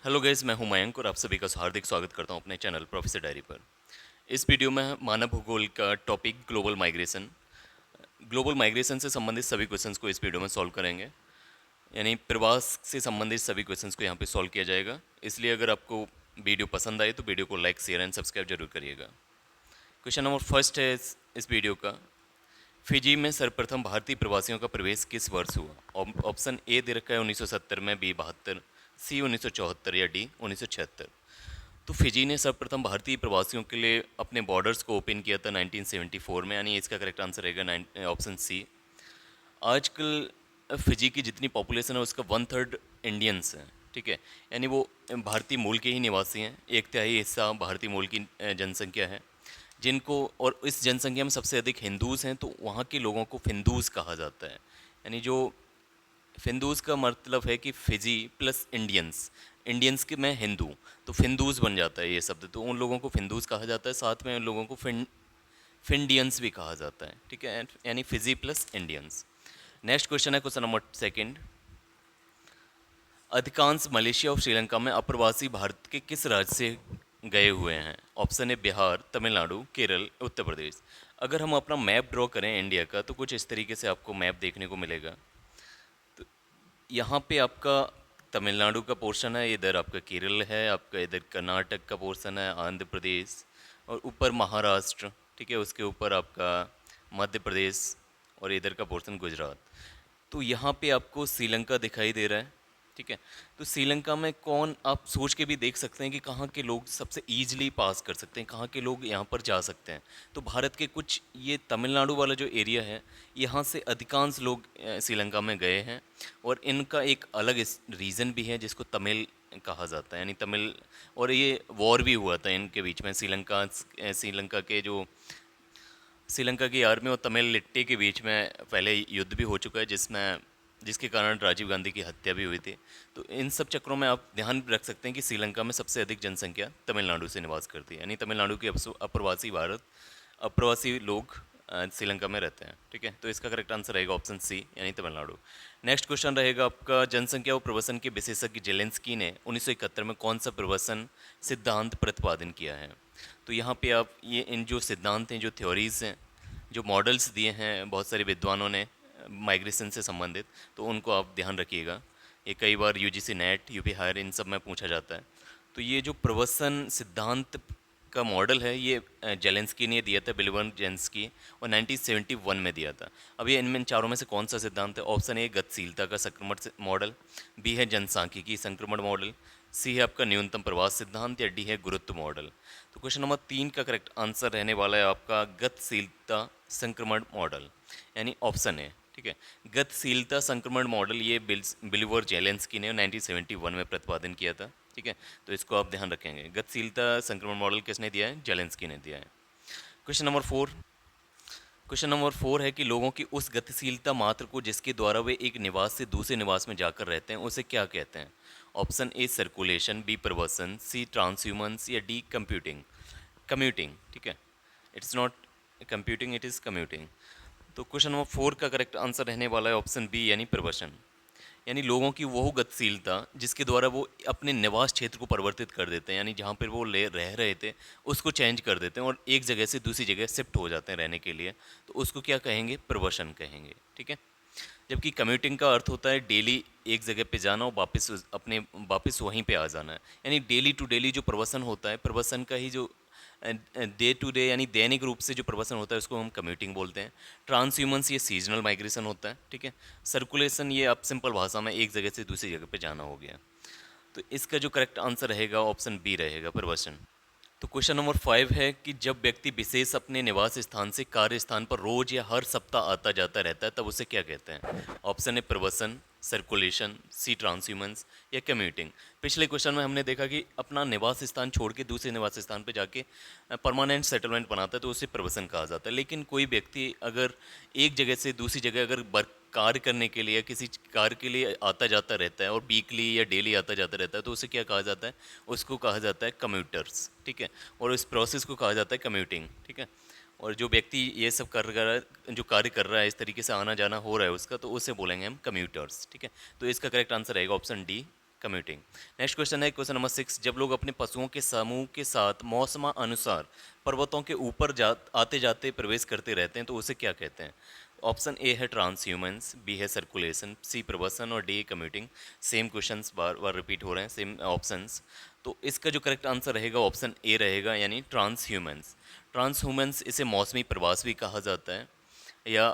Hello guys, मैं हूं मयंक और आप सभी का हार्दिक स्वागत करता हूं अपने चैनल प्रोफेसर डायरी पर। इस वीडियो में हम मानव भूगोल का टॉपिक ग्लोबल माइग्रेशन से संबंधित सभी क्वेश्चंस को इस वीडियो में सॉल्व करेंगे। यानी प्रवास से संबंधित सभी क्वेश्चंस को यहां पे सॉल्व किया जाएगा। इसलिए अगर आपको वीडियो पसंद आए तो वीडियो को लाइक, शेयर एंड सब्सक्राइब जरूर करिएगा। क्वेश्चन नंबर फर्स्ट है इस वीडियो का। फिजी में सर्वप्रथम भारतीय प्रवासियों का प्रवेश किस वर्ष हुआ? ऑप्शन ए दे रखा है 1970 में, बी 72, सी 1974 या डी 1976। तो फिजी ने सर्वप्रथम भारतीय प्रवासियों के लिए अपने बॉर्डर्स को ओपन किया था 1974 में, यानी इसका करेक्ट आंसर रहेगा ऑप्शन सी। आजकल फिजी की जितनी पॉपुलेशन है उसका 1/3 इंडियंस है, ठीक है। यानी वो भारतीय मूल के ही निवासी हैं। एक तिहाई हिस्सा भारतीय मूल की जनसंख्या है जिनको, और इस जनसंख्या में सबसे अधिक हिंदूज हैं, तो वहाँ के लोगों को फिंदूज कहा जाता है। यानी जो फिंदूज का मतलब है कि फिजी प्लस इंडियंस, इंडियंस के में हिंदू, तो फिंदूज बन जाता है ये शब्द। तो उन लोगों को फिंदूज कहा जाता है, साथ में उन लोगों को फिंडियंस भी कहा जाता है, ठीक है। यानी Fiji plus Indians. Next question है क्वेश्चन नंबर सेकंड। अधिकांश मलेशिया और श्रीलंका में अप्रवासी भारत के किस राज्य से गए हुए हैं? ऑप्शन है बिहार, तमिलनाडु, केरल, उत्तर प्रदेश। अगर हम अपना मैप ड्रॉ करें इंडिया का, तो कुछ इस तरीके से आपको मैप देखने को मिलेगा। यहाँ पे आपका तमिलनाडु का पोर्शन है, इधर आपका केरल है, आपका इधर कर्नाटक का पोर्शन है, आंध्र प्रदेश, और ऊपर महाराष्ट्र, ठीक है। उसके ऊपर आपका मध्य प्रदेश, और इधर का पोर्शन गुजरात। तो यहाँ पे आपको श्रीलंका दिखाई दे रहा है, ठीक है। तो श्रीलंका में कौन, आप सोच के भी देख सकते हैं कि कहाँ के लोग सबसे ईजिली पास कर सकते हैं, कहाँ के लोग यहाँ पर जा सकते हैं। तो भारत के कुछ, ये तमिलनाडु वाला जो एरिया है, यहाँ से अधिकांश लोग श्रीलंका में गए हैं। और इनका एक अलग रीज़न भी है जिसको तमिल कहा जाता है, यानी तमिल। और ये वॉर भी हुआ था इनके बीच में, श्रीलंका के जो श्रीलंका की आर्मी और तमिल लिट्टे के बीच में पहले युद्ध भी हो चुका है, जिसके कारण राजीव गांधी की हत्या भी हुई थी। तो इन सब चक्रों में आप ध्यान रख सकते हैं कि श्रीलंका में सबसे अधिक जनसंख्या तमिलनाडु से निवास करती है, यानी तमिलनाडु के अप्रवासी लोग श्रीलंका में रहते हैं, ठीक है। तो इसका करेक्ट आंसर रहेगा ऑप्शन सी, यानी तमिलनाडु। नेक्स्ट क्वेश्चन रहेगा आपका, जनसंख्या और प्रवसन के विशेषज्ञ जेलेंस्की ने 1971 में कौन सा प्रवसन सिद्धांत प्रतिपादन किया है? तो यहाँ पे आप ये इन जो सिद्धांत हैं, जो थ्योरीज हैं, जो मॉडल्स दिए हैं बहुत सारे विद्वानों ने माइग्रेशन से संबंधित, तो उनको आप ध्यान रखिएगा। ये कई बार यूजीसी नेट, यूपी हायर, इन सब में पूछा जाता है। तो ये जो प्रवसन सिद्धांत का मॉडल है, ये जेलेंस्की ने दिया था, बिलवन जेलेंस्की, और 1971 में दिया था। अब ये इनमें चारों में से कौन सा सिद्धांत है? ऑप्शन ए गतिशीलता का संक्रमण मॉडल, बी है जनसांख्यिकी संक्रमण मॉडल, सी है आपका न्यूनतम प्रवास सिद्धांत, या डी है गुरुत्व मॉडल। तो क्वेश्चन नंबर 3 का करेक्ट आंसर रहने वाला है आपका गतिशीलता संक्रमण मॉडल, यानी ऑप्शन है, ठीक है। गतिशीलता संक्रमण मॉडल ये बिलीवर जेलेंस्की ने 1971 में प्रतिपादन किया था, ठीक है। तो इसको आप ध्यान रखेंगे। गतिशीलता संक्रमण मॉडल किसने दिया है? जेलेंस्की ने दिया है। Question number 4। क्वेश्चन नंबर 4 है कि लोगों की उस गतिशीलता मात्र को जिसके द्वारा वे एक निवास से दूसरे निवास में जाकर रहते हैं, उसे क्या कहते हैं? ऑप्शन ए सर्कुलेशन, बी प्रवसन, सी ट्रांसह्यूमन्स, या डी कंप्यूटिंग कम्यूटिंग, ठीक है। It's not computing, it is commuting. तो क्वेश्चन नंबर 4 का करेक्ट आंसर रहने वाला है ऑप्शन बी, यानी प्रवसन। यानी लोगों की वो गतिशीलता जिसके द्वारा वो अपने निवास क्षेत्र को परिवर्तित कर देते हैं, यानी जहाँ पर वो रह रहे थे उसको चेंज कर देते हैं और एक जगह से दूसरी जगह शिफ्ट हो जाते हैं रहने के लिए, तो उसको क्या कहेंगे? प्रवसन कहेंगे, ठीक है। जबकि कम्यूटिंग का अर्थ होता है डेली एक जगह पे जाना और वापस वहीं पे आ जाना है। यानी डेली टू डेली जो प्रवसन होता है, प्रवसन का ही जो डे टू डे यानी दैनिक रूप से जो प्रवसन होता है उसको हम कम्यूटिंग बोलते हैं। ट्रांसह्यूमन्स ये सीजनल माइग्रेशन होता है, ठीक है। सर्कुलेशन ये आप सिंपल भाषा में एक जगह से दूसरी जगह पे जाना हो गया। तो इसका जो करेक्ट आंसर रहेगा ऑप्शन बी रहेगा, प्रवसन। तो क्वेश्चन नंबर 5 है कि जब व्यक्ति विशेष अपने निवास स्थान से कार्य स्थान पर रोज या हर सप्ताह आता जाता रहता है, तब उसे क्या कहते हैं? ऑप्शन है प्रवसन, सर्कुलेशन, सी ट्रांसह्यूमन्स, या कम्यूटिंग। पिछले क्वेश्चन में हमने देखा कि अपना निवास स्थान छोड़ के दूसरे निवास स्थान पर जाके परमानेंट सेटलमेंट बनाता है तो उसे प्रवसन कहा जाता है। लेकिन कोई व्यक्ति अगर एक जगह से दूसरी जगह अगर कार्य करने के लिए, किसी कार्य के लिए आता जाता रहता है और वीकली या डेली आता जाता रहता है, तो उसे क्या कहा जाता है? उसको कहा जाता है कम्यूटर्स, ठीक है। और इस प्रोसेस को कहा जाता है कम्यूटिंग, ठीक है। और जो व्यक्ति ये सब कर रहा है, जो कार्य कर रहा है, इस तरीके से आना जाना हो रहा है उसका, तो उसे बोलेंगे हम कम्यूटर्स, ठीक है। तो इसका करेक्ट आंसर रहेगा option D, commuting. Next question है क्वेश्चन नंबर 6, जब लोग अपने पशुओं के समूह के साथ मौसमानुसार पर्वतों के ऊपर आते जाते प्रवेश करते रहते हैं तो उसे क्या कहते हैं? ऑप्शन ए है ट्रांस ह्यूमंस, बी है सर्कुलेशन, सी प्रवसन और डी कम्यूटिंग। सेम क्वेश्चंस बार बार रिपीट हो रहे हैं, सेम ऑप्शंस। तो इसका जो करेक्ट आंसर रहेगा ऑप्शन ए रहेगा, यानी ट्रांस ह्यूमंस। ट्रांस ह्यूमंस इसे मौसमी प्रवास भी कहा जाता है या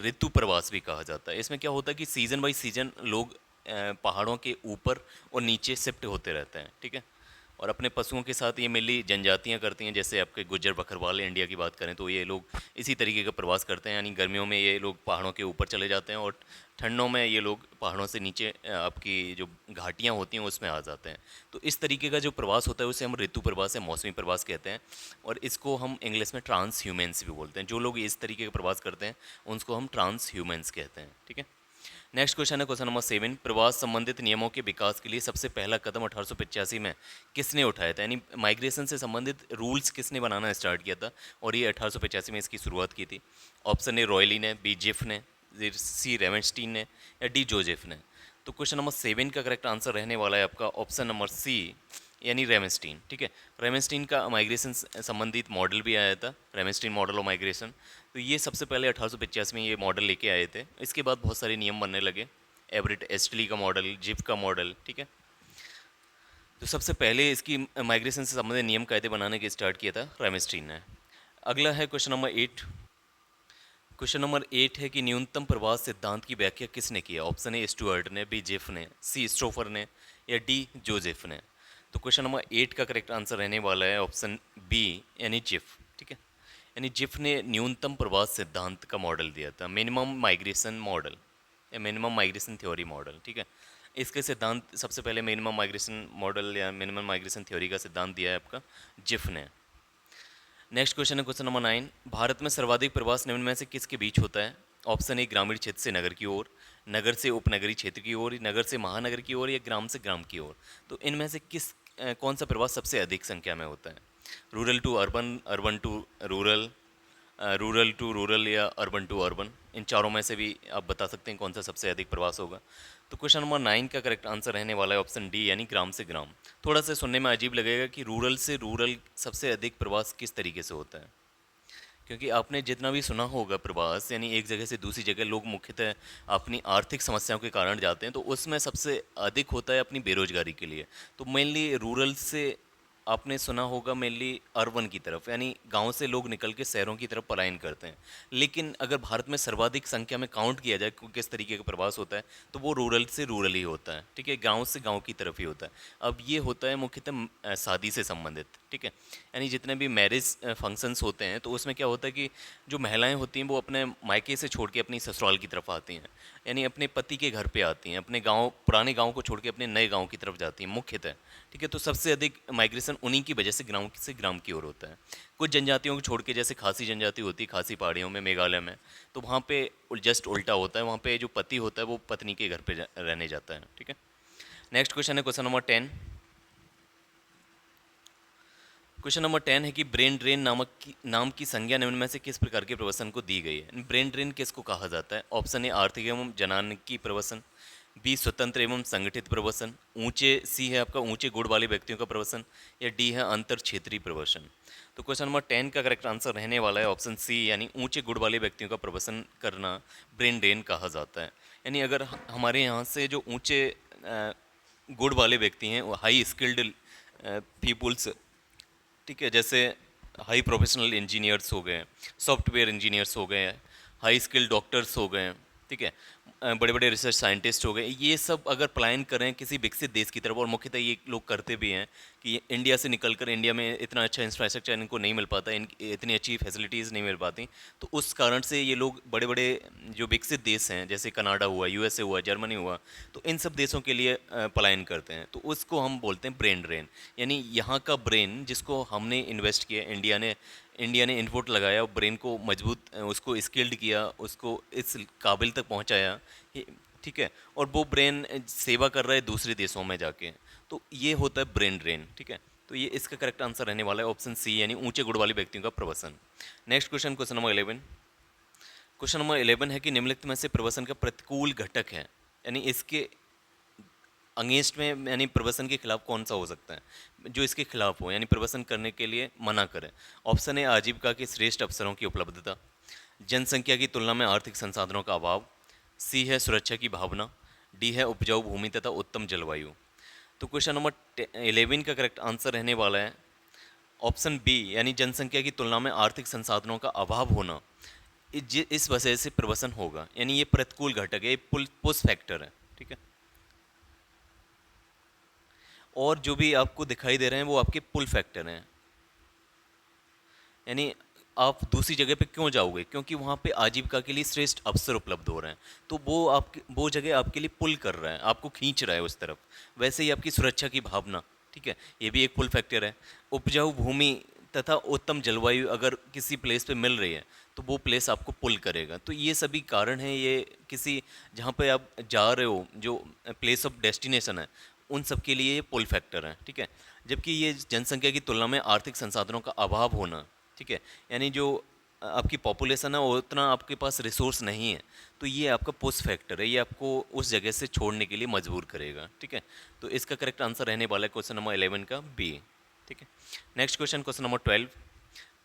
ऋतु प्रवास भी कहा जाता है। इसमें क्या होता है कि सीजन बाई सीजन लोग पहाड़ों के ऊपर और नीचे शिफ्ट होते रहते हैं, ठीक है। और अपने पशुओं के साथ ये मेनली जनजातियां करती हैं, जैसे आपके गुज्जर बकरवाल इंडिया की बात करें तो ये लोग इसी तरीके का प्रवास करते हैं, यानी गर्मियों में ये लोग पहाड़ों के ऊपर चले जाते हैं और ठंडों में ये लोग पहाड़ों से नीचे आपकी जो घाटियाँ होती हैं उसमें आ जाते हैं। तो इस तरीके का जो प्रवास होता है उसे हम ऋतु प्रवास या मौसमी प्रवास कहते हैं, और इसको हम इंग्लिश में ट्रांस ह्यूमेंस भी बोलते हैं। जो लोग इस तरीके का प्रवास करते हैं उनको हम ट्रांस ह्यूमेंस कहते हैं, ठीक है। नेक्स्ट क्वेश्चन है क्वेश्चन नंबर 7, प्रवास संबंधित नियमों के विकास के लिए सबसे पहला कदम 1885 में किसने उठाया था? यानी माइग्रेशन से संबंधित रूल्स किसने बनाना स्टार्ट किया था और ये 1885 में इसकी शुरुआत की थी? ऑप्शन ए रॉयली ने, बी जिफ ने, सी रेवेंस्टीन ने या डी जोसेफ ने। तो क्वेश्चन नंबर 7 का करेक्ट आंसर रहने वाला है आपका ऑप्शन नंबर सी, यानी रेवेंस्टीन, ठीक है। रेवेंस्टीन का माइग्रेशन संबंधित मॉडल भी आया था, रेवेंस्टीन मॉडल ऑफ माइग्रेशन। तो ये सबसे पहले 1885 में ये मॉडल लेके आए थे। इसके बाद बहुत सारे नियम बनने लगे, एवरेट एस्टली का मॉडल, जिफ का मॉडल, ठीक है। तो सबसे पहले इसकी माइग्रेशन से संबंधित नियम कायदे बनाने के स्टार्ट किया था रेवेंस्टीन ने। अगला है क्वेश्चन नंबर 8। क्वेश्चन नंबर 8 है कि न्यूनतम प्रवास सिद्धांत की व्याख्या किसने की है? ऑप्शन ए स्टुअर्ट ने, बी जेफ ने, सी स्टोफर ने या डी जोसेफ ने। तो क्वेश्चन नंबर 8 का करेक्ट आंसर रहने वाला है ऑप्शन बी, यानी जिफ, ठीक है। यानी जिफ ने न्यूनतम प्रवास सिद्धांत का मॉडल दिया था, मिनिमम माइग्रेशन मॉडल या मिनिमम माइग्रेशन थ्योरी मॉडल, ठीक है। इसके सिद्धांत सबसे पहले मिनिमम माइग्रेशन मॉडल या मिनिमम माइग्रेशन थ्योरी का सिद्धांत दिया है आपका जिफ ने। नेक्स्ट क्वेश्चन है क्वेश्चन नंबर 9, भारत में सर्वाधिक प्रवास निम्न में से किसके बीच होता है? ऑप्शन ए ग्रामीण क्षेत्र से नगर की ओर, नगर से उपनगरीय क्षेत्र की ओर, नगर से महानगर की ओर या ग्राम से ग्राम की ओर। तो इनमें से कौन सा प्रवास सबसे अधिक संख्या में होता है? Rural to urban, urban to rural, rural to rural या अर्बन टू अर्बन। इन चारों में से भी आप बता सकते हैं कौन सा सबसे अधिक प्रवास होगा। तो क्वेश्चन नंबर 9 का करेक्ट आंसर रहने वाला है ऑप्शन डी, यानी ग्राम से ग्राम। थोड़ा सा सुनने में अजीब लगेगा कि रूरल से रूरल सबसे अधिक प्रवास किस तरीके से होता है, क्योंकि आपने जितना भी सुना होगा प्रवास, यानी एक जगह से दूसरी जगह लोग मुख्यतः अपनी आर्थिक समस्याओं के कारण जाते हैं, तो उसमें सबसे अधिक होता है अपनी बेरोजगारी के लिए। तो मेनली रूरल से आपने सुना होगा मेनली अर्बन की तरफ, यानी गांव से लोग निकल के शहरों की तरफ पलायन करते हैं। लेकिन अगर भारत में सर्वाधिक संख्या में काउंट किया जाए कि किस तरीके का प्रवास होता है तो वो रूरल से रूरल ही होता है, ठीक है, गांव से गांव की तरफ ही होता है। अब ये होता है मुख्यतः शादी से संबंधित, ठीक है। यानी जितने भी मैरिज फंक्शंस होते हैं तो उसमें क्या होता है कि जो महिलाएं होती हैं वो अपने मायके से छोड़ के अपनी ससुराल की तरफ आती हैं, यानी अपने पति के घर पे आती हैं, अपने गांव, पुराने गांव को छोड़ के अपने नए गांव की तरफ जाती हैं मुख्यतः, ठीक है। तो सबसे अधिक माइग्रेशन उन्हीं की वजह से ग्राम की ओर होता है। कुछ जनजातियों को छोड़ के, जैसे खासी जनजाति होती है खासी पहाड़ियों में, मेघालय में, तो वहाँ पे जस्ट उल्टा होता है, वहाँ पे जो पति होता है वो पत्नी के घर पे रहने जाता है, ठीक है। नेक्स्ट क्वेश्चन है क्वेश्चन नंबर 10। क्वेश्चन नंबर 10 है कि ब्रेन ड्रेन नाम की संज्ञा निम्न में से किस प्रकार के प्रवसन को दी गई है? ब्रेन ड्रेन किसको कहा जाता है? ऑप्शन ए आर्थिक एवं जनानकी प्रवसन, बी स्वतंत्र एवं संगठित प्रवसन, सी है आपका ऊंचे गुण वाले व्यक्तियों का प्रवसन या डी है अंतर क्षेत्रीय प्रवसन। तो क्वेश्चन नंबर 10 का करेक्ट आंसर रहने वाला है ऑप्शन सी, यानी ऊंचे गुण वाले व्यक्तियों का प्रवसन करना ब्रेन ड्रेन कहा जाता है। यानी अगर हमारे यहाँ से जो ऊंचे गुण वाले व्यक्ति हैं, हाई स्किल्ड पीपुल्स, ठीक है, जैसे हाई प्रोफेशनल इंजीनियर्स हो गए, सॉफ्टवेयर इंजीनियर्स हो गए, हाई स्किल डॉक्टर्स हो गए, ठीक है, बड़े बड़े रिसर्च साइंटिस्ट हो गए, ये सब अगर पलायन करें किसी विकसित देश की तरफ, और मुख्यतः ये लोग करते भी हैं कि इंडिया से निकलकर, इंडिया में इतना अच्छा इंफ्रास्ट्रक्चर इनको नहीं मिल पाता, इतनी अच्छी फैसिलिटीज़ नहीं मिल पाती, तो उस कारण से ये लोग बड़े बड़े जो विकसित देश हैं, जैसे कनाडा हुआ, यूएसए हुआ, जर्मनी हुआ, तो इन सब देशों के लिए पलायन करते हैं। तो उसको हम बोलते हैं ब्रेन ड्रेन, यानी यहाँ का ब्रेन जिसको हमने इन्वेस्ट किया, इंडिया ने इनपुट लगाया, ब्रेन को मजबूत, उसको स्किल्ड किया, उसको इस काबिल तक पहुँचाया, ठीक है, और वो ब्रेन सेवा कर रहा है दूसरे देशों में जाके, तो ये होता है ब्रेन ड्रेन, ठीक है। तो ये इसका करेक्ट आंसर रहने वाला है ऑप्शन सी, यानी ऊंचे गुण वाले व्यक्तियों का प्रवसन। Next question, question number 11। Question number 11 है कि निम्नलिखित में से प्रवसन का प्रतिकूल घटक है, यानी इसके अगेंस्ट में यानी प्रवसन के खिलाफ कौन सा हो सकता है जो इसके खिलाफ हो, यानी प्रवसन करने के लिए मना करे। ऑप्शन ए आजीविका के श्रेष्ठ अवसरों की उपलब्धता, जनसंख्या की तुलना में आर्थिक संसाधनों का अभाव, सी है सुरक्षा की भावना, डी है उपजाऊ भूमि तथा उत्तम जलवायु। तो क्वेश्चन नंबर 11 का करेक्ट आंसर रहने वाला है ऑप्शन बी, यानी जनसंख्या की तुलना में आर्थिक संसाधनों का अभाव होना। इस वजह से प्रवसन होगा, यानी ये प्रतिकूल घटक है, ये पुश फैक्टर है, ठीक है। और जो भी आपको दिखाई दे रहे हैं वो आपके पुल फैक्टर हैं, यानी आप दूसरी जगह पे क्यों जाओगे, क्योंकि वहाँ पे आजीविका के लिए श्रेष्ठ अवसर उपलब्ध हो रहे हैं, तो वो जगह आपके लिए पुल कर रहा है, आपको खींच रहा है उस तरफ। वैसे ही आपकी सुरक्षा की भावना, ठीक है, ये भी एक पुल फैक्टर है। उपजाऊ भूमि तथा उत्तम जलवायु अगर किसी प्लेस पे मिल रही है तो वो प्लेस आपको पुल करेगा। तो ये सभी कारण हैं, ये किसी जहाँ पे आप जा रहे हो जो प्लेस ऑफ डेस्टिनेशन है उन सब के लिए ये पुल फैक्टर है, ठीक है। जबकि ये जनसंख्या की तुलना में आर्थिक संसाधनों का अभाव होना, ठीक है, यानी जो आपकी पॉपुलेशन है वो उतना आपके पास रिसोर्स नहीं है, तो ये आपका पुश फैक्टर है, ये आपको उस जगह से छोड़ने के लिए मजबूर करेगा, ठीक है। तो इसका करेक्ट आंसर रहने वाला है क्वेश्चन नंबर 11 का बी, ठीक है। नेक्स्ट क्वेश्चन नंबर 12,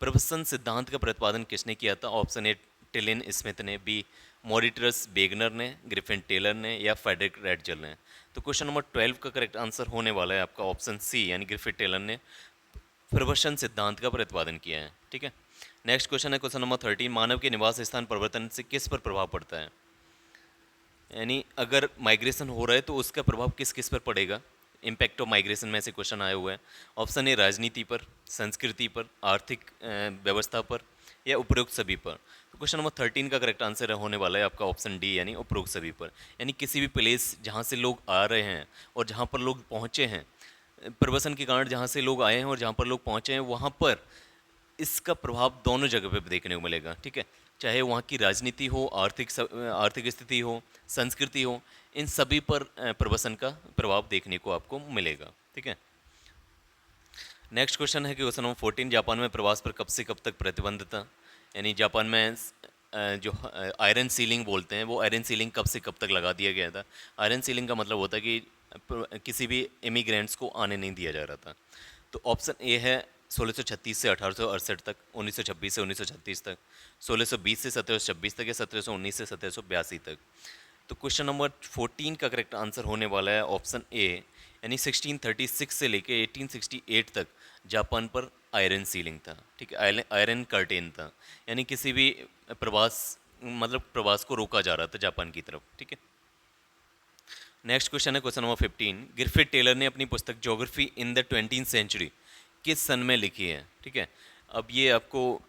प्रवसन सिद्धांत का प्रतिपादन किसने किया था? ऑप्शन ए टिलिन स्मिथ ने, बी मॉरिटरस बेगनर ने, ग्रिफिन टेलर ने, या फेडरिक रेडजल ने। तो क्वेश्चन नंबर 12 का करेक्ट आंसर होने वाला है आपका ऑप्शन सी, यानी ग्रिफिन टेलर ने प्रवसन सिद्धांत का प्रतिपादन किया है, ठीक है। नेक्स्ट क्वेश्चन है क्वेश्चन नंबर 13, मानव के निवास स्थान परिवर्तन से किस पर प्रभाव पड़ता है? यानी अगर माइग्रेशन हो रहा है तो उसका प्रभाव किस किस पर पड़ेगा? इम्पैक्ट ऑफ माइग्रेशन में से क्वेश्चन आए हुए हैं। ऑप्शन ए राजनीति पर, संस्कृति पर, आर्थिक व्यवस्था पर, या उपरोक्त सभी पर। तो क्वेश्चन नंबर 13 का करेक्ट आंसर होने वाला है आपका ऑप्शन डी, यानी उपरोक्त सभी पर। यानी किसी भी प्लेस जहाँ से लोग आ रहे हैं और जहाँ पर लोग पहुँचे हैं, प्रवसन के कारण जहाँ से लोग आए हैं और जहाँ पर लोग पहुँचे हैं, वहाँ पर इसका प्रभाव दोनों जगह पे देखने को मिलेगा, ठीक है। चाहे वहाँ की राजनीति हो, आर्थिक स्थिति हो, संस्कृति हो, इन सभी पर प्रवसन का प्रभाव देखने को आपको मिलेगा, ठीक है। नेक्स्ट क्वेश्चन है कि क्वेश्चन नंबर 14, जापान में प्रवास पर कब से कब तक प्रतिबंध था? यानी जापान में जो आयरन सीलिंग बोलते हैं, वो आयरन सीलिंग कब से कब तक लगा दिया गया था? आयरन सीलिंग का मतलब होता है कि किसी भी इमिग्रेंट्स को आने नहीं दिया जा रहा था। तो ऑप्शन ए है 1636 से 1868 तक, 1926 से 1936 तक, 1620 से 1726 तक, या 1719 से 1782 तक। तो क्वेश्चन नंबर 14 का करेक्ट आंसर होने वाला है ऑप्शन ए, यानी 1636 से लेके 1868 तक जापान पर आयरन सीलिंग था, ठीक है, आयरन कर्टेन था, यानी किसी भी प्रवास को रोका जा रहा था जापान की तरफ, ठीक है। नेक्स्ट क्वेश्चन है क्वेश्चन नंबर 15, गिरफिट टेलर ने अपनी पुस्तक geography in the 20th century किस सन में लिखी है, ठीक है। अब ये आपको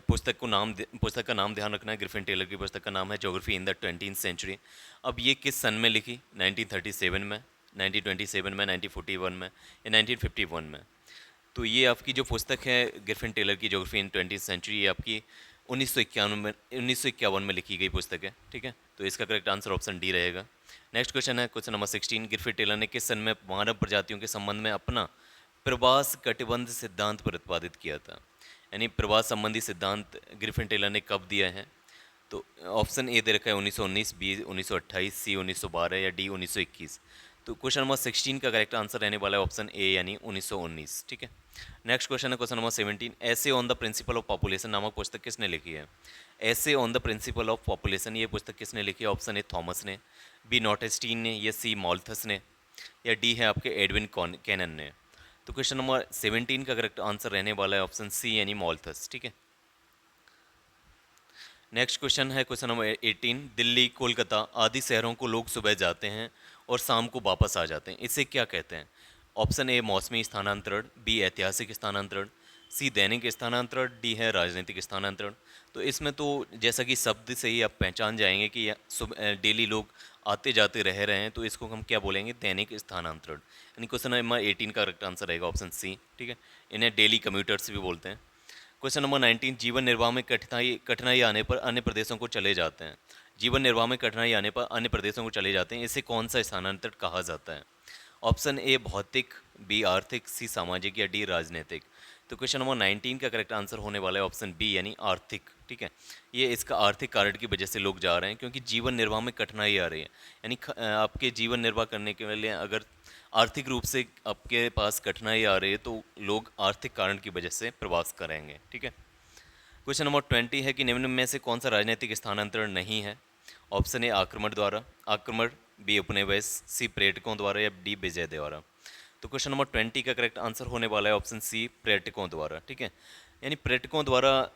पुस्तक का नाम ध्यान रखना है। ग्रिफिन टेलर की पुस्तक का नाम है geography in the 20th century. अब ये किस सन में लिखी? 1937 में, 1927 में, 1941 में, या 1951 में? तो ये आपकी जो पुस्तक है ग्रिफिन टेलर की ज्योग्राफी इन 20th सेंचुरी, ये आपकी 1951 में लिखी गई पुस्तक है, ठीक है। तो इसका करेक्ट आंसर ऑप्शन डी रहेगा। नेक्स्ट क्वेश्चन है क्वेश्चन नंबर 16, गिरफिट टेलर ने किस सन में मानव प्रजातियों के संबंध में अपना प्रवास कटिबंध सिद्धांत प्रतिपादित किया था? यानी प्रवास संबंधी सिद्धांत ग्रिफिन टेलर ने कब दिया है? तो ऑप्शन ए दे रखा है 1919, बी 1928, सी 1912, या डी 1921। तो क्वेश्चन नंबर 16 का करेक्ट आंसर रहने वाला है ऑप्शन ए, यानी 1919, ठीक है। नेक्स्ट क्वेश्चन है क्वेश्चन नंबर 17, ऐसे on the principle of population नामक पुस्तक किसने लिखी है? ऐसे on the principle of population, ये पुस्तक किसने लिखी है? ऑप्शन ए थॉमस ने, बी नॉटेस्टीन ने, या सी मॉल्थस ने, या डी है आपके एडविन कैनन ने। तो क्वेश्चन नंबर 17 का करेक्ट आंसर रहने वाला है ऑप्शन सी, यानी मॉल्थस, ठीक है। नेक्स्ट क्वेश्चन है क्वेश्चन नंबर 18, दिल्ली, कोलकाता आदि शहरों को लोग सुबह जाते हैं और शाम को वापस आ जाते हैं, इसे क्या कहते हैं? ऑप्शन ए मौसमी स्थानांतरण, बी ऐतिहासिक स्थानांतरण, सी दैनिक स्थानांतरण, डी है राजनीतिक स्थानांतरण। तो इसमें तो जैसा कि शब्द से ही आप पहचान जाएंगे कि सुबह डेली लोग आते जाते रह रहे हैं, तो इसको हम क्या बोलेंगे? दैनिक स्थानांतरण। यानी क्वेश्चन नंबर 18 का करेक्ट आंसर रहेगा ऑप्शन सी, ठीक है। इन्हें डेली कम्यूटर्स भी बोलते हैं। क्वेश्चन नंबर 19, जीवन निर्वाह में कठिनाई आने पर अन्य प्रदेशों को चले जाते हैं। जीवन निर्वाह में कठिनाई आने पर अन्य प्रदेशों को चले जाते हैं, इसे कौन सा स्थानांतरण कहा जाता है? ऑप्शन ए भौतिक, बी आर्थिक, सी सामाजिक, या डी राजनीतिक। तो क्वेश्चन नंबर 19 का करेक्ट आंसर होने वाला है ऑप्शन बी यानी आर्थिक, ठीक है। ये इसका आर्थिक कारण की वजह से लोग जा रहे हैं क्योंकि जीवन निर्वाह में कठिनाई आ रही है, यानी आपके जीवन निर्वाह करने के लिए अगर आर्थिक रूप से आपके पास कठिनाई आ रही है तो लोग आर्थिक कारण की वजह से प्रवास करेंगे, ठीक है। क्वेश्चन नंबर 20 है कि निम्न में से कौन सा राजनीतिक स्थानांतरण नहीं है। ऑप्शन ए आक्रमण द्वारा, आक्रमण, बी उपनिवेश, सी पर्यटकों द्वारा या डी विजय द्वारा। तो क्वेश्चन नंबर 20 का करेक्ट आंसर होने वाला है ऑप्शन सी पर्यटकों द्वारा, ठीक है। यानी पर्यटकों द्वारा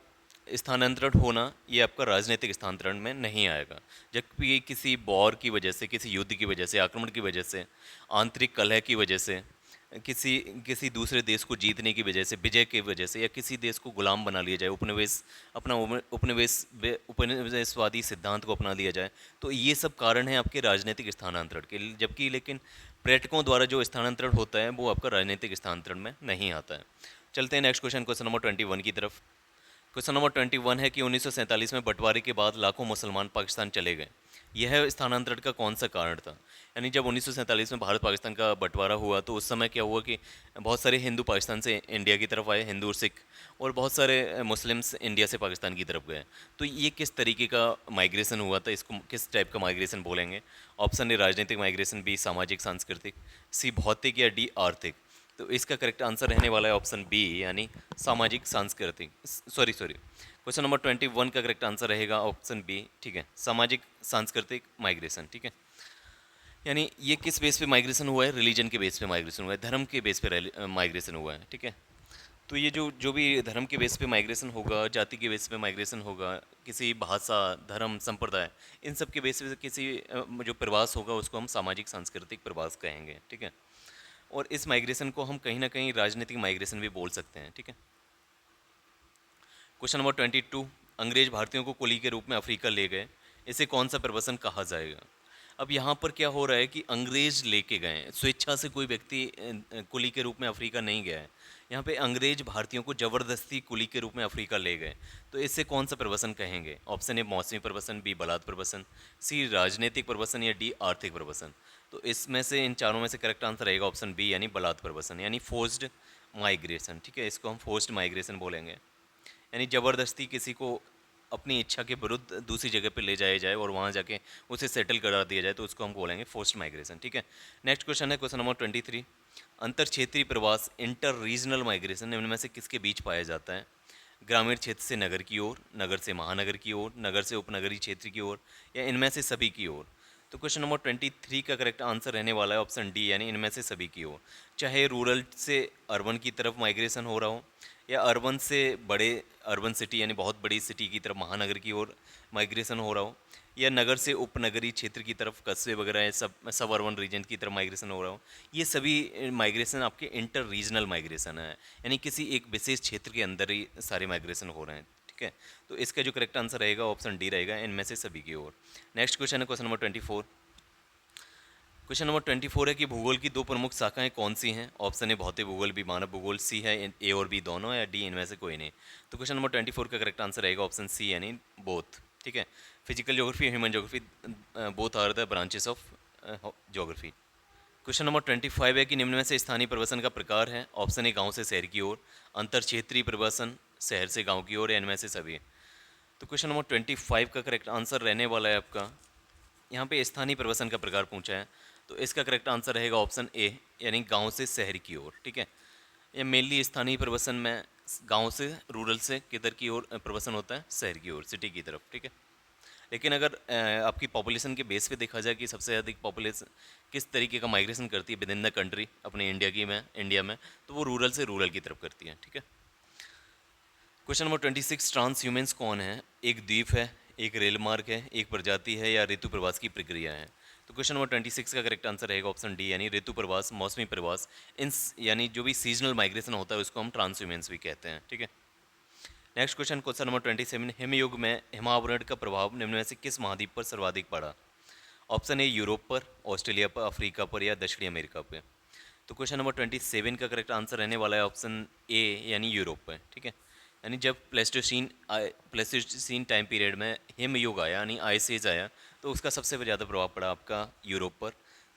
स्थानांतरण होना ये आपका राजनीतिक स्थानांतरण में नहीं आएगा, जबकि किसी वॉर की वजह से, किसी युद्ध की वजह से, आक्रमण की वजह से, आंतरिक कलह की वजह से, किसी किसी दूसरे देश को जीतने की वजह से, विजय की वजह से, या किसी देश को गुलाम बना लिया जाए, उपनिवेश अपना उपनिवेशवादी सिद्धांत को अपना लिया जाए, तो ये सब कारण हैं आपके राजनीतिक स्थानांतरण के। जबकि लेकिन पर्यटकों द्वारा जो स्थानांतरण होता है वो आपका राजनीतिक स्थानांतरण में नहीं आता है। चलते हैं नेक्स्ट क्वेश्चन, क्वेश्चन नंबर 21 की तरफ। क्वेश्चन नंबर 21 है कि 1947 में बंटवारे के बाद लाखों मुसलमान पाकिस्तान चले गए। यह स्थानांतरण का कौन सा कारण था। यानी जब 1947 में भारत पाकिस्तान का बंटवारा हुआ तो उस समय क्या हुआ कि बहुत सारे हिंदू पाकिस्तान से इंडिया की तरफ आए, हिंदू और सिख, और बहुत सारे मुस्लिम्स इंडिया से पाकिस्तान की तरफ गए। तो ये किस तरीके का माइग्रेशन हुआ था, इसको किस टाइप का माइग्रेशन बोलेंगे। ऑप्शन ए राजनीतिक माइग्रेशन, बी सामाजिक सांस्कृतिक, सी भौतिक, या डी आर्थिक। तो इसका करेक्ट आंसर रहने वाला है ऑप्शन बी यानी सामाजिक सांस्कृतिक, सॉरी क्वेश्चन नंबर 21 का करेक्ट आंसर रहेगा ऑप्शन बी, ठीक है, सामाजिक सांस्कृतिक माइग्रेशन, ठीक है। यानी ये किस बेस पे माइग्रेशन हुआ है, रिलीजन के बेस पे माइग्रेशन हुआ है, धर्म के बेस पे माइग्रेशन हुआ है, ठीक है। तो ये जो जो भी धर्म के बेस पे माइग्रेशन होगा, जाति के बेस पे माइग्रेशन होगा, किसी भाषा, धर्म, संप्रदाय, इन सब के बेस पे किसी जो प्रवास होगा उसको हम सामाजिक सांस्कृतिक प्रवास कहेंगे, ठीक है। और इस माइग्रेशन को हम कहीं ना कहीं राजनीतिक माइग्रेशन भी बोल सकते हैं, ठीक है। क्वेश्चन नंबर 22, अंग्रेज भारतीयों को कुली के रूप में अफ्रीका ले गए, इसे कौन सा प्रवसन कहा जाएगा। अब यहाँ पर क्या हो रहा है कि अंग्रेज लेके गए, स्वेच्छा से कोई व्यक्ति कुली के रूप में अफ्रीका नहीं गया है। यहाँ पे अंग्रेज भारतीयों को जबरदस्ती कुली के रूप में अफ्रीका ले गए, तो इससे कौन सा प्रवसन कहेंगे। ऑप्शन ए मौसमी प्रवसन, बी बलात् प्रवसन, सी राजनीतिक प्रवसन, या डी आर्थिक प्रवसन। तो इसमें से इन चारों में से करेक्ट आंसर रहेगा ऑप्शन बी यानी बलात् प्रवसन, यानी फोर्स्ड माइग्रेशन, ठीक है। इसको हम फोर्स्ड माइग्रेशन बोलेंगे, यानी ज़बरदस्ती किसी को अपनी इच्छा के विरुद्ध दूसरी जगह पे ले जाया जाए और वहाँ जाके उसे सेटल करा दिया जाए, तो उसको हम बोलेंगे फोर्स्ड माइग्रेशन, ठीक है। नेक्स्ट क्वेश्चन है क्वेश्चन नंबर 23, अंतर क्षेत्रीय प्रवास, इंटर रीजनल माइग्रेशन निम्न में से किसके बीच पाया जाता है। ग्रामीण क्षेत्र से नगर की ओर, नगर से महानगर की ओर, नगर से उपनगरीय क्षेत्र की ओर, या इनमें से सभी की ओर। तो क्वेश्चन नंबर 23 का करेक्ट आंसर रहने वाला है ऑप्शन डी यानी इनमें से सभी की ओर। चाहे रूरल से अर्बन की तरफ माइग्रेशन हो रहा हो, या अर्बन से बड़े अर्बन सिटी यानी बहुत बड़ी सिटी की तरफ, महानगर की ओर माइग्रेशन हो रहा हो, या नगर से उपनगरीय क्षेत्र की तरफ, कस्बे वगैरह सब अर्बन रीजन की तरफ माइग्रेशन हो रहा हो, ये सभी माइग्रेशन आपके इंटर रीजनल माइग्रेशन है, यानी किसी एक विशेष क्षेत्र के अंदर ही सारे माइग्रेशन हो रहे हैं, ठीक है। तो इसका जो करेक्ट आंसर रहेगा ऑप्शन डी रहेगा, इनमें से सभी की ओर। नेक्स्ट क्वेश्चन है क्वेश्चन नंबर 24। क्वेश्चन नंबर 24 है कि भूगोल की दो प्रमुख शाखाएं कौन सी हैं। ऑप्शन ए भौतिक भूगोल, बी मानव भूगोल, सी है ए और बी दोनों, या डी इनमें से कोई नहीं। तो क्वेश्चन नंबर 24 का करेक्ट आंसर रहेगा ऑप्शन सी यानी बोथ, ठीक है। Physical geography, human geography, both are the branches of geography. Question number 25 है कि निम्न में से स्थानीय प्रवसन का प्रकार है। ऑप्शन ए गांव से शहर की ओर, अंतर क्षेत्रीय प्रवसन, शहर से गांव की ओर, या इनमें से सभी। तो क्वेश्चन नंबर 25 का करेक्ट आंसर रहने वाला है आपका, यहाँ पे स्थानीय प्रवसन का प्रकार पूछा है, तो इसका करेक्ट आंसर रहेगा ऑप्शन ए यानी गांव से शहर की ओर, ठीक है। ये मेनली स्थानीय प्रवसन में गांव से, रूरल से किधर की ओर प्रवसन होता है, शहर की ओर, सिटी की तरफ, ठीक है। लेकिन अगर आपकी पॉपुलेशन के बेस पे देखा जाए कि सबसे अधिक पॉपुलेशन किस तरीके का माइग्रेशन करती है विद इन द कंट्री, अपने इंडिया में, तो वो रूरल से रूरल की तरफ करती है, ठीक है। क्वेश्चन नंबर 26, ट्रांस ह्यूमेंस कौन है। एक द्वीप है, एक रेल मार्ग है, एक प्रजाति है, या ऋतु प्रवास की प्रक्रिया है। तो क्वेश्चन नंबर 26 का करेक्ट आंसर रहेगा ऑप्शन डी यानी ऋतु प्रवास, मौसमी प्रवास, इन यानी जो भी सीजनल माइग्रेशन होता है उसको हम ट्रांस ह्यूमेंस भी कहते हैं, ठीक है। नेक्स्ट क्वेश्चन क्वेश्चन नंबर 27, हिमयुग में हिमावरण का प्रभाव निम्न में से किस महाद्वीप पर सर्वाधिक पड़ा। ऑप्शन ए यूरोप पर, ऑस्ट्रेलिया पर, अफ्रीका पर, या दक्षिणी अमेरिका पर। तो क्वेश्चन नंबर 27 का करेक्ट आंसर रहने वाला है ऑप्शन ए यानी यूरोप पर, ठीक है। यानी जब प्लेस्टोसीन टाइम पीरियड में हिमयुग आया यानी आइस एज आया, तो उसका सबसे ज़्यादा प्रभाव पड़ा आपका यूरोप पर।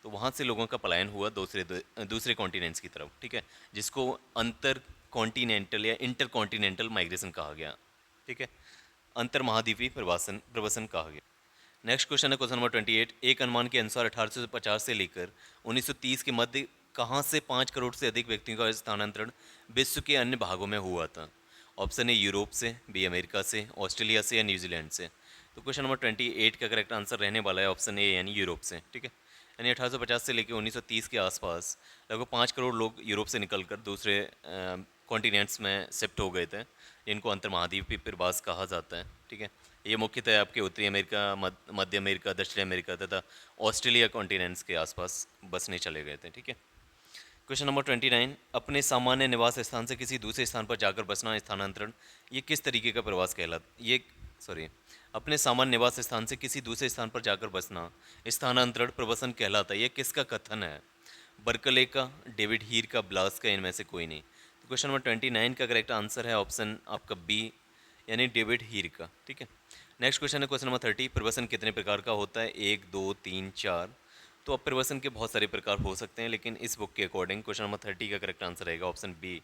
तो वहाँ से लोगों का पलायन हुआ दूसरे दूसरे कॉन्टिनेंट्स की तरफ, ठीक है, जिसको अंतर कॉन्टिनेंटल या इंटर कॉन्टिनेंटल माइग्रेशन कहा गया, ठीक है, अंतर महाद्वीपीय प्रवासन प्रवसन कहा गया। नेक्स्ट क्वेश्चन है क्वेश्चन नंबर 28। एक अनुमान के अनुसार 1850 से लेकर 1930 के मध्य कहाँ से 5 करोड़ से अधिक व्यक्तियों का स्थानांतरण विश्व के अन्य भागों में हुआ था? ऑप्शन ए यूरोप से, बी अमेरिका से, ऑस्ट्रेलिया से या न्यूजीलैंड से। तो क्वेश्चन नंबर 28 का करेक्ट आंसर रहने वाला है ऑप्शन ए यानी यूरोप से, ठीक है। यानी 1850 से लेकर 1930 के आसपास लगभग 5 करोड़ लोग यूरोप से निकलकर दूसरे कॉन्टिनेंट्स में शिफ्ट हो गए थे, जिनको अंतर महाद्वीपीय प्रवास कहा जाता है, ठीक है। ये मुख्यतः आपके उत्तरी अमेरिका, मध्य अमेरिका, दक्षिण अमेरिका तथा ऑस्ट्रेलिया कॉन्टिनेंट्स के आसपास बसने चले गए थे, ठीक है। Question number 29। अपने सामान्य निवास स्थान से किसी दूसरे स्थान पर जाकर बसना स्थानांतरण ये किस तरीके का प्रवास कहलाता ये सॉरी अपने सामान्य निवास स्थान से किसी दूसरे स्थान पर जाकर बसना स्थानांतरण प्रवसन कहलाता है, ये किसका कथन है? बर्कले का, डेविड हीर का, ब्लास का, इनमें से कोई नहीं। तो क्वेश्चन नंबर 29 का करेक्ट आंसर है ऑप्शन आपका बी यानी डेविड हीर का, ठीक है। नेक्स्ट क्वेश्चन है क्वेश्चन नंबर 30। प्रवसन कितने प्रकार का होता है? 1, 2, 3, 4। तो अब प्रवसन के बहुत सारे प्रकार हो सकते हैं, लेकिन इस बुक के अकॉर्डिंग क्वेश्चन नंबर 30 का करेक्ट आंसर रहेगा ऑप्शन बी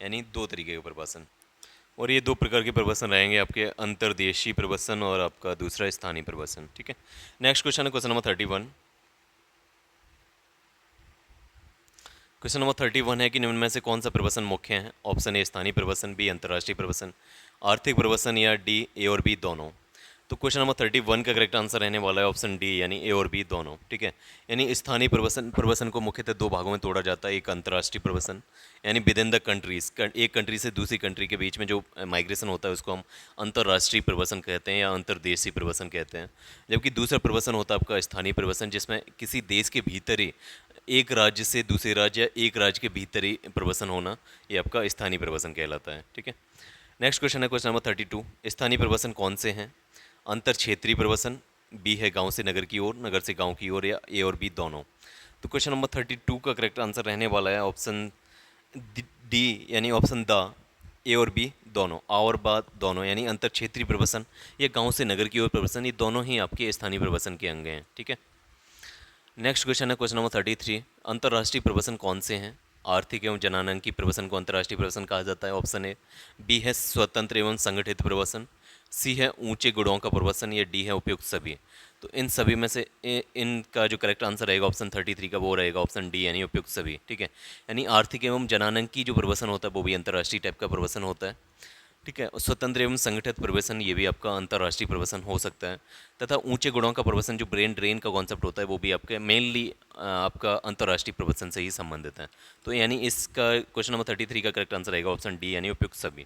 यानी 2 तरीके का प्रवसन। और ये 2 प्रकार के प्रवसन रहेंगे आपके, अंतर्देशीय प्रवसन और आपका दूसरा स्थानीय प्रवसन, ठीक है। नेक्स्ट क्वेश्चन है क्वेश्चन नंबर 31। क्वेश्चन नंबर 31 है कि निम्न में से कौन सा प्रवसन मुख्य है? ऑप्शन ए स्थानीय प्रवसन, बी अंतर्राष्ट्रीय प्रवसन, आर्थिक प्रवसन या डी ए और बी दोनों। तो क्वेश्चन नंबर 31 का करेक्ट आंसर रहने वाला है ऑप्शन डी यानी ए और बी दोनों, ठीक है। यानी स्थानीय प्रवसन प्रवसन को मुख्यतः 2 भागों में तोड़ा जाता है। एक अंतर्राष्ट्रीय प्रवसन यानी विद इन द कंट्रीज, एक कंट्री से दूसरी कंट्री के बीच में जो माइग्रेशन होता है उसको हम अंतर्राष्ट्रीय प्रवसन कहते हैं या अंतर्देशीय प्रवसन कहते हैं। जबकि दूसरा प्रवसन होता है आपका स्थानीय प्रवसन, जिसमें किसी देश के भीतर ही एक राज्य से दूसरे राज्य या एक राज्य के भीतर ही प्रवसन होना, ये आपका स्थानीय प्रवसन कहलाता है, ठीक है। नेक्स्ट क्वेश्चन है क्वेश्चन नंबर 32। स्थानीय प्रवसन कौन से हैं? अंतर क्षेत्रीय प्रवसन, बी है गांव से नगर की ओर, नगर से गांव की ओर, या ए और बी दोनों। तो क्वेश्चन नंबर 32 का करेक्ट आंसर रहने वाला है ऑप्शन डी यानी ऑप्शन द ए और बी दोनों, आ और बा दोनों, यानी अंतर क्षेत्रीय प्रवसन या गांव से नगर की ओर प्रवसन, ये दोनों ही आपके स्थानीय प्रवसन के अंग हैं, ठीक है। नेक्स्ट क्वेश्चन है क्वेश्चन नंबर 33। अंतर्राष्ट्रीय प्रवसन कौन से हैं? आर्थिक एवं जनांगीय प्रवसन को अंतर्राष्ट्रीय प्रवसन कहा जाता है, ऑप्शन ए। बी है स्वतंत्र एवं संगठित प्रवसन, सी है ऊंचे गुणों का प्रवसन, या डी है उपयुक्त सभी। तो इन सभी में से इनका जो करेक्ट आंसर रहेगा ऑप्शन 33 का वो रहेगा ऑप्शन डी यानी उपयुक्त सभी, ठीक है। यानी आर्थिक एवं जनांगीय जो प्रवसन होता है वो भी अंतर्राष्ट्रीय टाइप का प्रवसन होता है, ठीक है। स्वतंत्र एवं संगठित प्रवसन ये भी आपका अंतर्राष्ट्रीय प्रवसन हो सकता है, तथा ऊंचे गुणों का प्रवसन जो ब्रेन ड्रेन का कॉन्सेप्ट होता है वो भी आपके मेनली आपका अंतर्राष्ट्रीय प्रवसन से ही संबंधित है। तो यानी इसका क्वेश्चन नंबर 33 का करेक्ट आंसर रहेगा ऑप्शन डी यानी उपयुक्त सभी।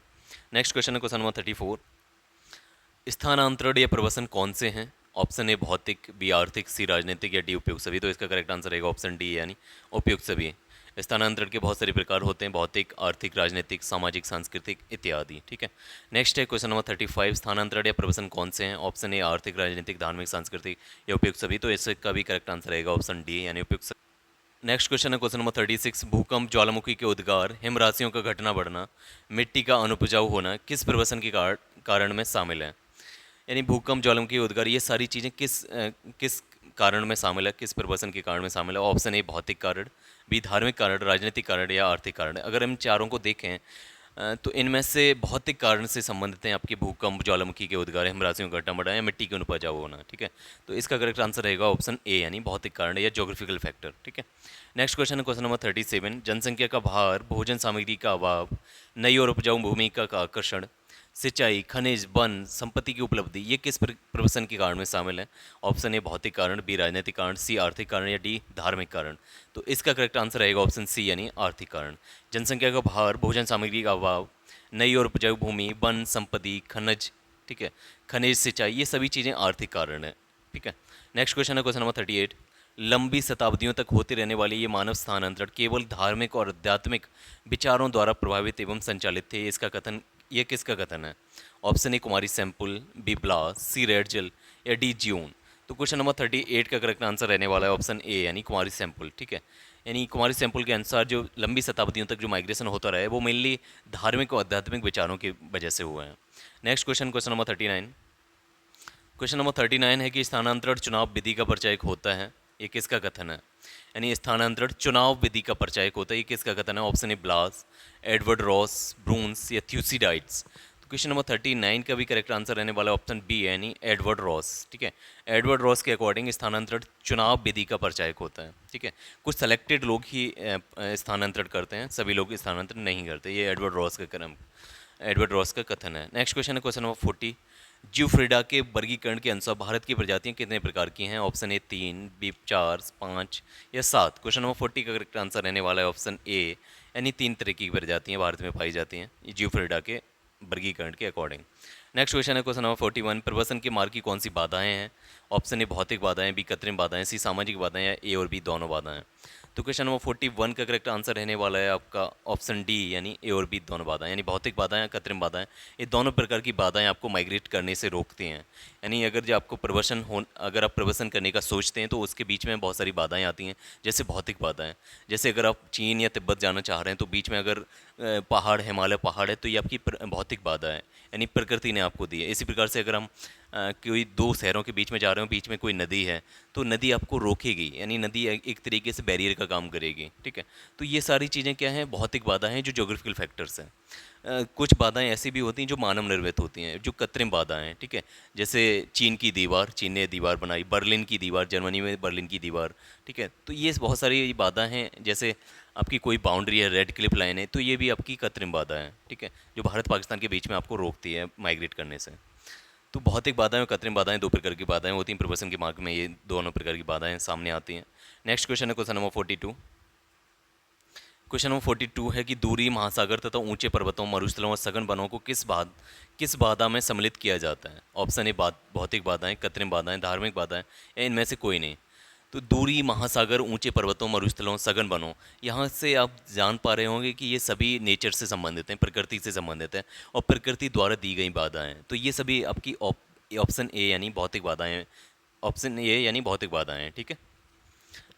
नेक्स्ट क्वेश्चन है क्वेश्चन नंबर 34। स्थानांतरण या प्रवसन कौन से हैं? ऑप्शन ए भौतिक, बी आर्थिक, सी राजनीतिक, या डी उपयुक्त सभी। तो इसका करेक्ट आंसर रहेगा ऑप्शन डी यानी उपयुक्त सभी। स्थानांतरण के बहुत सारे प्रकार होते हैं, भौतिक, आर्थिक, राजनीतिक, सामाजिक, सांस्कृतिक इत्यादि, ठीक है। नेक्स्ट है क्वेश्चन नंबर 35। स्थानांतरण या प्रवसन कौन से हैं? ऑप्शन ए आर्थिक, राजनीतिक, धार्मिक, सांस्कृतिक या उपयुक्त सभी। तो इसका भी करेक्ट आंसर रहेगा ऑप्शन डी यानी उपयुक्त सभी। नेक्स्ट क्वेश्चन है क्वेश्चन नंबर 36। भूकंप, ज्वालामुखी के उद्गार, हिमराशियों का घटना बढ़ना, मिट्टी का अनुपजाऊ होना किस प्रवसन के कारण में शामिल है? यानी भूकंप, ज्वालामुखी, उद्गार ये सारी चीज़ें किस कारण में शामिल है, किस प्रवसन के कारण में शामिल है? ऑप्शन ए भौतिक कारण, बी धार्मिक कारण, राजनीतिक कारण या आर्थिक कारण। अगर हम चारों को देखें तो इनमें से भौतिक कारण से संबंधित हैं आपके भूकंप, ज्वालामुखी के उद्गार, हिमराशियों का घटना बढ़ना या मिट्टी के अनुपजाऊ होना, ठीक है। तो इसका करेक्ट आंसर रहेगा ऑप्शन ए यानी भौतिक कारण या ज्योग्राफिकल फैक्टर, ठीक है। नेक्स्ट क्वेश्चन है क्वेश्चन नंबर 37। जनसंख्या का भार, भोजन सामग्री का अभाव, नई और उपजाऊ भूमि का आकर्षण, सिंचाई, खनिज, वन, संपत्ति की उपलब्धि ये किस प्रवसन के कारण में शामिल है? ऑप्शन ए भौतिक कारण, बी राजनीतिक कारण, सी आर्थिक कारण या डी धार्मिक कारण। तो इसका करेक्ट आंसर रहेगा ऑप्शन सी यानी आर्थिक कारण। जनसंख्या का भार, भोजन सामग्री का अभाव, नई और उपजाऊ भूमि, वन, संपत्ति, खनिज, ठीक है, खनिज, सिंचाई ये सभी चीज़ें आर्थिक कारण है, ठीक है। नेक्स्ट क्वेश्चन है क्वेश्चन नंबर 38। लंबी शताब्दियों तक होते रहने वाले ये मानव स्थानांतरण केवल धार्मिक और आध्यात्मिक विचारों द्वारा प्रभावित एवं संचालित थे, ये किसका कथन है? ऑप्शन ए कुमारी Semple, B Blache, C Ratzel या डी जियोन। तो क्वेश्चन नंबर 38 का करेक्ट आंसर रहने वाला है ऑप्शन ए यानी कुमारी सैंपल, ठीक है। यानी कुमारी सैंपल के अनुसार जो लंबी शताब्दियों तक जो माइग्रेशन होता रहा है वो मेनली धार्मिक और आध्यात्मिक विचारों की वजह से हुआ है। Next question question number 39। Question number 39 है कि स्थानांतरण चुनाव विधि का परिचय होता है। ये किसका कथन है? यानी स्थानांतरण चुनाव विधि का परिचायक होता है, ये किसका कथन है? Option A Blache, Edward Ross, Brunhes या थ्यूसिडाइड्स। तो क्वेश्चन नंबर 39 का भी करेक्ट आंसर रहने वाला ऑप्शन बी है, यानी एडवर्ड रॉस। ठीक है, एडवर्ड रॉस के अकॉर्डिंग स्थानांतरण चुनाव विधि का परिचायक होता है। ठीक है, कुछ सेलेक्टेड लोग ही स्थानांतरण करते हैं, सभी लोग स्थानांतरण नहीं करते। ये एडवर्ड रॉस का कथन है। नेक्स्ट क्वेश्चन है क्वेश्चन नंबर 40। ज्यूफ्रिडा के वर्गीकरण के अनुसार भारत की प्रजातियां कितने प्रकार की हैं? ऑप्शन ए 3, बी 4, 5 या 7। क्वेश्चन नंबर 40 का करेक्ट आंसर रहने वाला है ऑप्शन ए, यानी 3 तरह की प्रजातियां भारत में पाई जाती हैं ज्यूफ्रिडा के वर्गीकरण के अकॉर्डिंग। नेक्स्ट क्वेश्चन है क्वेश्चन नंबर 41। प्रवसन के मार्ग की कौन सी बाधाएं हैं? ऑप्शन ए भौतिक बाधाएं, बी कृत्रिम बाधाएं, सी सामाजिक बाधाएं या ए और बी दोनों बाधाएं। तो क्वेश्चन नंबर 41 का करेक्ट आंसर रहने वाला है आपका ऑप्शन डी, यानी ए और बी दोनों बाधाएं, यानी भौतिक बाधाएं, कृत्रिम बाधाएं। ये दोनों प्रकार की बाधाएं आपको माइग्रेट करने से रोकती हैं। यानी अगर जो आपको अगर आप प्रवसन करने का सोचते हैं तो उसके बीच में बहुत सारी बाधाएं आती हैं, जैसे भौतिक बाधाएं। जैसे अगर आप चीन या तिब्बत जाना चाह रहे हैं तो बीच में अगर पहाड़, हिमालय पहाड़ है, तो ये आपकी भौतिक बाधा है, यानी प्रकृति ने आपको दी है। इसी प्रकार से अगर हम कोई दो शहरों के बीच में जा रहे हो, बीच में कोई नदी है, तो नदी आपको रोकेगी, यानी नदी एक तरीके से बैरियर का काम करेगी। ठीक है, तो ये सारी चीज़ें क्या हैं? भौतिक बाधा हैं, जो ज्योग्राफिकल फैक्टर्स हैं। कुछ बाधाएं ऐसी भी होती हैं जो मानव निर्मित होती हैं, जो कृत्रिम बाधाएं हैं। ठीक है, जैसे चीन की दीवार, चीन ने दीवार बनाई, बर्लिन की दीवार, जर्मनी में बर्लिन की दीवार। ठीक है, तो ये बहुत सारी बाधा हैं। जैसे आपकी कोई बाउंड्री है, रेड क्लिफ लाइन है, तो ये भी आपकी कृत्रिम बाधा है। ठीक है, जो भारत पाकिस्तान के बीच में आपको रोकती है माइग्रेट करने से। तो भौतिक बाधाएं और कृत्रिम बाधाएं, दो प्रकार की बाधाएं होती हैं प्रवसन के मार्ग में, ये दोनों प्रकार की बाधाएं सामने आती हैं। नेक्स्ट क्वेश्चन है क्वेश्चन नंबर 42। क्वेश्चन नंबर 42 है कि दूरी, महासागर तथा ऊंचे पर्वतों, मरुस्थलों और सघन वनों को किस बाधा में सम्मिलित किया जाता है? ऑप्शन ए भौतिक बाधाएं, कृत्रिम बाधाएं, धार्मिक बाधाएं या इनमें से कोई नहीं। तो दूरी, महासागर, ऊंचे पर्वतों, मरुस्थलों, सघन वनों, यहाँ से आप जान पा रहे होंगे कि ये सभी नेचर से संबंधित हैं, प्रकृति से संबंधित है और प्रकृति द्वारा दी गई बाधाएं हैं। तो ये सभी आपकी ऑप्शन ए यानी भौतिक बाधाएं, ऑप्शन ए यानी भौतिक बाधाएं हैं। ठीक है,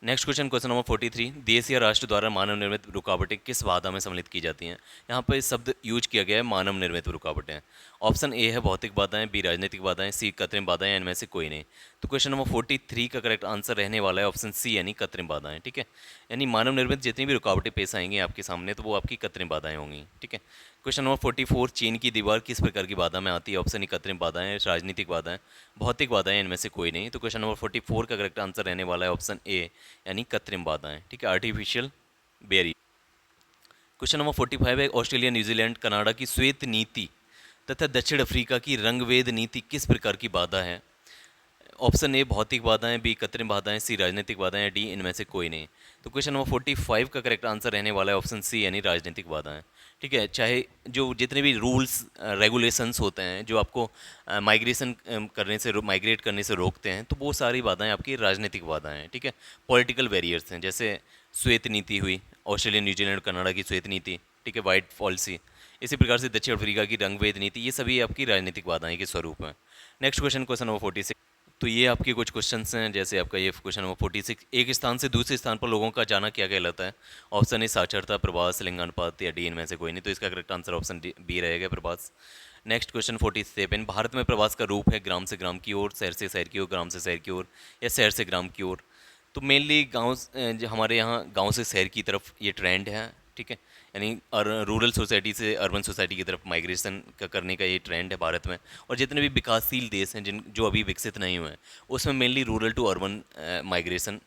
नेक्स्ट क्वेश्चन क्वेश्चन नंबर 43। देश या राष्ट्र द्वारा मानव निर्मित रुकावटें किस बाधा में सम्मिलित की जाती हैं? यहाँ पर शब्द यूज किया गया है मानव निर्मित रुकावटें। ऑप्शन ए है भौतिक बाधाएं, बी राजनीतिक बाधाएं, सी कृत्रिम बाधाएं, इनमें से कोई नहीं। तो क्वेश्चन नंबर 43 का करेक्ट आंसर रहने वाला है ऑप्शन सी, यानी कृत्रिम बाधाएं। ठीक है, यानी मानव निर्मित जितनी भी रुकावटें पेश आएंगी आपके सामने, तो वो आपकी कृत्रिम बाधाएं होंगी। ठीक है, क्वेश्चन नंबर 44। चीन की दीवार किस प्रकार की बाधा में आती है? ऑप्शन ए कृत्रिम बाधाएं, राजनीतिक बाधाएं, भौतिक बाधाएं, इनमें से कोई नहीं। तो क्वेश्चन नंबर 44 का करेक्ट आंसर रहने वाला है ऑप्शन ए, यानी कृत्रिम बाधाएं। ठीक है, आर्टिफिशियल बेरी। क्वेश्चन नंबर 45 है ऑस्ट्रेलिया, न्यूजीलैंड, कनाडा की श्वेत नीति तथा दक्षिण अफ्रीका की रंगभेद नीति किस प्रकार की बाधा है? ऑप्शन ए भौतिक बाधाएं, बी कृत्रिम बाधाएं, सी राजनीतिक बाधाएं, डी इनमें से कोई नहीं। तो क्वेश्चन नंबर 45 का करेक्ट आंसर रहने वाला है ऑप्शन सी, यानी राजनीतिक बाधाएं। ठीक है, चाहे जो जितने भी रूल्स रेगुलेशंस होते हैं जो आपको माइग्रेट करने से रोकते हैं, तो वो सारी बाधाएं आपकी राजनीतिक बाधाएं हैं। ठीक है, पॉलिटिकल बैरियर्स हैं, जैसे श्वेत नीति हुई, ऑस्ट्रेलिया, न्यूजीलैंड, कनाडा की श्वेत नीति। ठीक है, वाइट पॉलिसी। इसी प्रकार से दक्षिण अफ्रीका की रंगभेद नीति, ये सभी आपकी राजनीतिक बाधाएं के स्वरूप हैं। Next question question number 46। तो ये आपके कुछ क्वेश्चंस हैं, जैसे आपका ये क्वेश्चन नंबर 46। एक स्थान से दूसरे स्थान पर लोगों का जाना क्या कहलाता है? ऑप्शन ए साक्षरता, प्रवास, लिंगानुपात या डी इनमें से कोई नहीं। तो इसका करेक्ट आंसर ऑप्शन बी रहेगा, प्रवास। Next question 47। भारत में प्रवास का रूप है ग्राम से ग्राम की ओर, शहर से शहर की ओर, ग्राम से शहर की ओर या शहर से ग्राम की ओर। तो मेनली हमारे यहाँ गाँव से शहर की तरफ ये ट्रेंड है। ठीक है, यानी रूरल सोसाइटी से अर्बन सोसाइटी की तरफ माइग्रेशन करने का ये ट्रेंड है भारत में। और जितने भी विकासशील देश हैं जो अभी विकसित नहीं हुए हैं, उसमें mainly rural to urban migration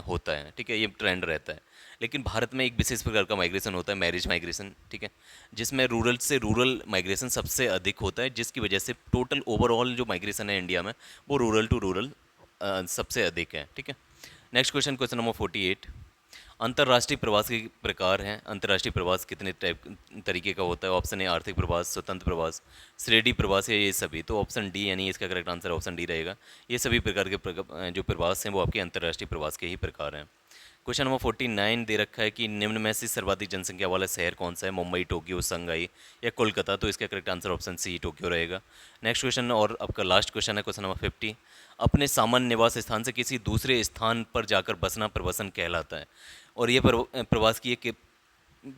होता है। ठीक है, ये ट्रेंड रहता है। लेकिन भारत में एक विशेष प्रकार का माइग्रेशन होता है, मैरिज माइग्रेशन। ठीक है, जिसमें रूरल से रूरल माइग्रेशन सबसे अधिक होता है, जिसकी वजह से टोटल ओवरऑल जो माइग्रेशन है इंडिया में, वो रूरल टू रूरल सबसे अधिक है। ठीक है, नेक्स्ट क्वेश्चन क्वेश्चन नंबर 48। अंतर्राष्ट्रीय प्रवास के प्रकार हैं। अंतर्राष्ट्रीय प्रवास कितने तरीके का होता है? ऑप्शन ए आर्थिक प्रवास, स्वतंत्र प्रवास, श्रेणी प्रवास या ये सभी। तो ऑप्शन डी, यानी इसका करेक्ट आंसर ऑप्शन डी रहेगा। ये सभी प्रकार के जो प्रवास हैं वो आपके अंतर्राष्ट्रीय प्रवास के ही प्रकार हैं। क्वेश्चन नंबर 49 दे रखा है कि निम्न में से सर्वाधिक जनसंख्या वाला शहर कौन सा है? मुंबई, टोक्यो, शंघाई या कोलकाता। तो इसका correct answer option C, Tokyo रहेगा। नेक्स्ट क्वेश्चन और आपका लास्ट क्वेश्चन है क्वेश्चन नंबर 50। अपने सामान्य निवास स्थान से किसी दूसरे स्थान पर जाकर बसना प्रवासन कहलाता है। और ये प्रवास की एक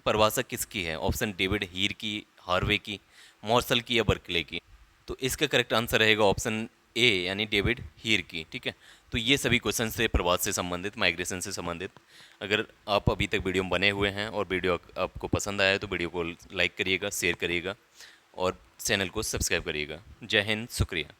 परिभाषा किसकी है? ऑप्शन डेविड हीर की, हार्वे की, मॉर्सल की या बर्कले की। तो इसका करेक्ट आंसर रहेगा ऑप्शन ए यानी डेविड हीर की, ठीक है। तो ये सभी क्वेश्चन थे प्रवास से संबंधित, माइग्रेशन से संबंधित। अगर आप अभी तक वीडियो में बने हुए हैं और वीडियो आपको पसंद आया है तो वीडियो को लाइक करिएगा, शेयर करिएगा और चैनल को सब्सक्राइब करिएगा। जय हिंद, शुक्रिया।